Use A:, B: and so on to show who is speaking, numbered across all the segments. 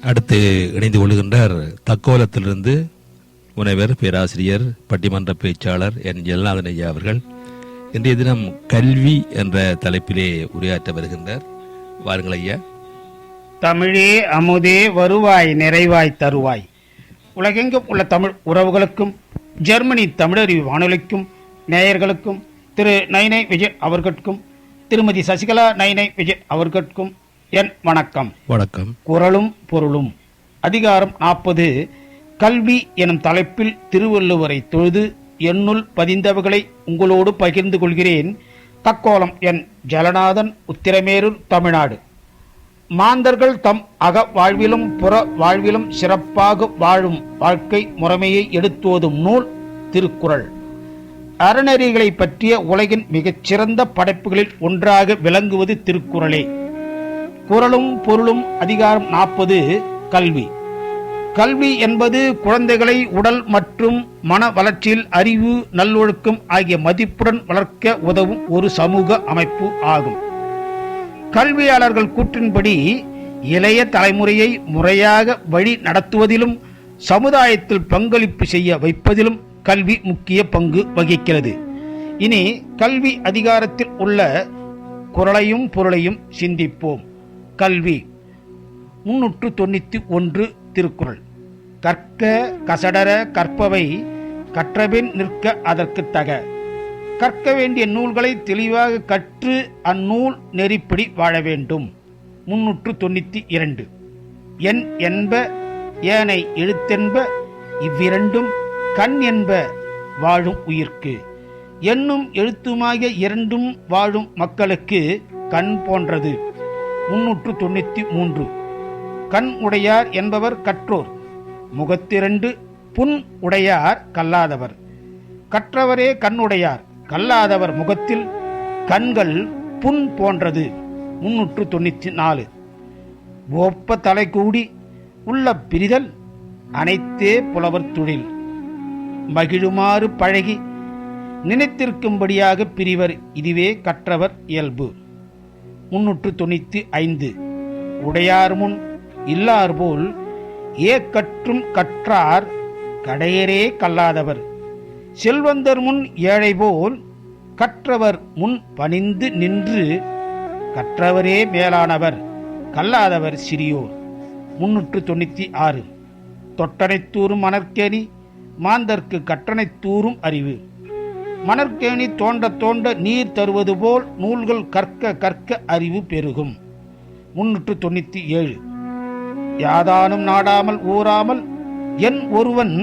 A: அடுத்து இணைந்து கொள்கின்றார் தக்கோலத்திலிருந்து முனைவர் பேராசிரியர் பட்டிமன்ற பேச்சாளர் என் ஜெகநாதன் ஐயா அவர்கள். இன்றைய தினம் கல்வி என்ற தலைப்பிலே உரையாற்ற வருகின்றார். வாருங்கள் ஐயா.
B: தமிழே அமுதே வருவாய் நிறைவாய் தருவாய். உலகெங்கும் உள்ள தமிழ் உறவுகளுக்கும் ஜெர்மனி தமிழறிவு வானொலிக்கும் நேயர்களுக்கும் திரு நைனை விஜய் அவர்களுக்கும் திருமதி சசிகலா நைனை விஜய் அவர்களுக்கும் என் வணக்கம்.
A: வணக்கம்.
B: குறளும் பொருளும் அதிகாரம் 40 கல்வி எனும் தலைப்பில் திருவள்ளுவரை தொழுது என்னுள் பதிந்தவர்களை உங்களோடு பகிர்ந்து கொள்கிறேன். தக்கோலம் என் ஜலநாதன், உத்திரமேரூர், தமிழ்நாடு. மாந்தர்கள் தம் அக வாழ்விலும் புற வாழ்விலும் சிறப்பாக வாழும் வாழ்க்கை முறைமையை எடுத்தோதும் நூல் திருக்குறள். அறநெறிகளை பற்றிய உலகின் மிகச்சிறந்த படைப்புகளில் ஒன்றாக விளங்குவது திருக்குறளே. குறளும் பொருளும் அதிகாரம் 40 கல்வி. கல்வி என்பது குழந்தைகளை உடல் மற்றும் மன வளர்ச்சியில் அறிவு, நல்லொழுக்கம் ஆகிய மதிப்புடன் வளர்க்க உதவும் ஒரு சமூக அமைப்பு ஆகும். கல்வியாளர்கள் கூற்றின்படி இளைய தலைமுறையை முறையாக வழி நடத்துவதிலும் சமுதாயத்தில் பங்களிப்பு செய்ய வைப்பதிலும் கல்வி முக்கிய பங்கு வகிக்கிறது. இனி கல்வி அதிகாரத்தில் உள்ள குறளையும் பொருளையும் சிந்திப்போம். கல்வி 391 திருக்குறள். கற்க கசடர கற்பவை கற்றபின் நிற்க அதற்கு தக. கற்க வேண்டிய நூல்களை தெளிவாக கற்று அந்நூல் நெறிப்படி வாழ வேண்டும். 392 என் என்ப ஏனை எழுத்தென்ப இவ்விரண்டும் கண் என்ப வாழும் உயிர்க்கு. எண்ணும் எழுத்துமாகிய இரண்டும் வாழும் மக்களுக்கு கண் போன்றது. 393 கண் உடையார் என்பவர் கற்றோர், முகத்திரண்டு புண் உடையார் கல்லாதவர். கற்றவரே கண்ணுடையார், கல்லாதவர் முகத்தில் கண்கள் புண் போன்றது. 394 ஒப்ப தலை கூடி உள்ள பிரிதல் அனைத்தே புலவர் தொழில். மகிழுமாறு பழகி நினைத்திருக்கும்படியாக பிரிவர், இதுவே கற்றவர் இயல்பு. 395 உடையார் முன் இல்லார் போல் கற்றும் கற்றார் கடையரே கல்லாதவர். செல்வந்தர் முன் ஏழை போல் கற்றவர் முன் பணிந்து நின்று கற்றவரே மேலானவர், கல்லாதவர் சிறியோர். 396 தொட்டனைத்தூரும் மணற்கேணி மாந்தர்க்கு கற்றனைத்தூரும் அறிவு. மணற்கேணி தோண்ட தோண்ட நீர் தருவது போல் நூல்கள் கற்க கற்க அறிவு பெருகும். 397 யாதானும் நாடாமல் ஊறாமல் என் ஒருவன்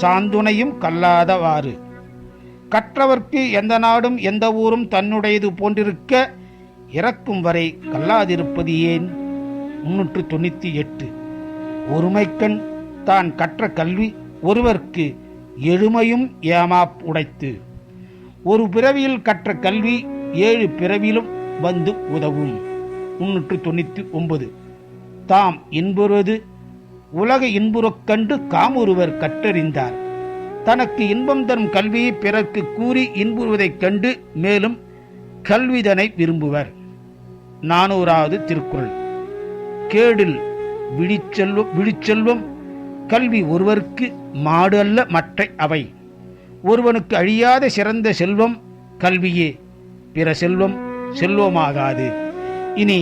B: சாந்துணையும் கல்லாதவாறு. கற்றவர்க்கு எந்த நாடும் எந்த ஊரும் தன்னுடையது போன்றிருக்க இறக்கும் வரை கல்லாதிருப்பது ஏன்? 398 ஒருமைக்கண் தான் கற்ற கல்வி ஒருவர்க்கு எழுமையும் ஏமாப் உடைத்து. ஒரு பிறவியில் கற்ற கல்வி 7 பிறவியிலும் வந்து உதவும். 399 தாம் இன்புறுவது உலக இன்புறக் கண்டு காமுறுவர் கற்றறிந்தார். தனக்கு இன்பம் தரும் கல்வியை பிறர்க்கு கூறி இன்புறுவதைக் கண்டு மேலும் கல்விதனை விரும்புவர். 400வது திருக்குறள். கேடில் விழிச்செல்வம் கல்வி ஒருவருக்கு மாடு அல்ல மற்ற அவை. ஒருவனுக்கு அழியாத சிறந்த செல்வம் கல்வியே, பிற செல்வம் செல்வமாகாது. இனி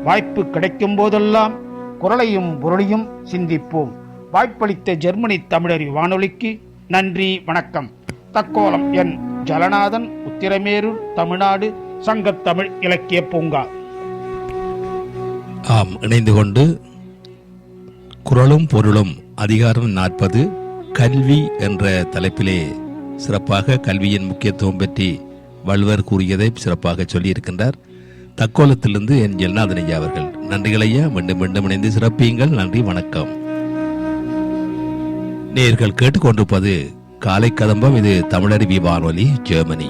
B: வாய்ப்பு கிடைக்கும் போதெல்லாம் குறளையும் பொருளையும் சிந்திப்போம். வாய்ப்பளித்த ஜெர்மனி தமிழறிவு வானொலிக்கு நன்றி, வணக்கம். தக்கோலம் என் ஜலநாதன், உத்திரமேரூர், தமிழ்நாடு, சங்கத்தமிழ் இலக்கிய பூங்கா.
A: ஆம், இணைந்து கொண்டு குறளும் பொருளும் அதிகாரம் 40 கல்வி என்ற தலைப்பிலே சிறப்பாக கல்வியின் முக்கியத்துவம் பற்றி வள்ளுவர் கூறியதை சிறப்பாக சொல்லியிருக்கின்றார். தக்கோலத்திலிருந்து என் ஜெகநாதன் ஐயா அவர்கள். நன்றிகள் ஐயா. மீண்டும் மீண்டும் இணைந்து சிறப்பியுங்கள். நன்றி, வணக்கம். நேயர்கள் கேட்டுக்கொண்டிருப்பது காலை கதம்பம். இது தமிழறிவி வானொலி, ஜெர்மனி.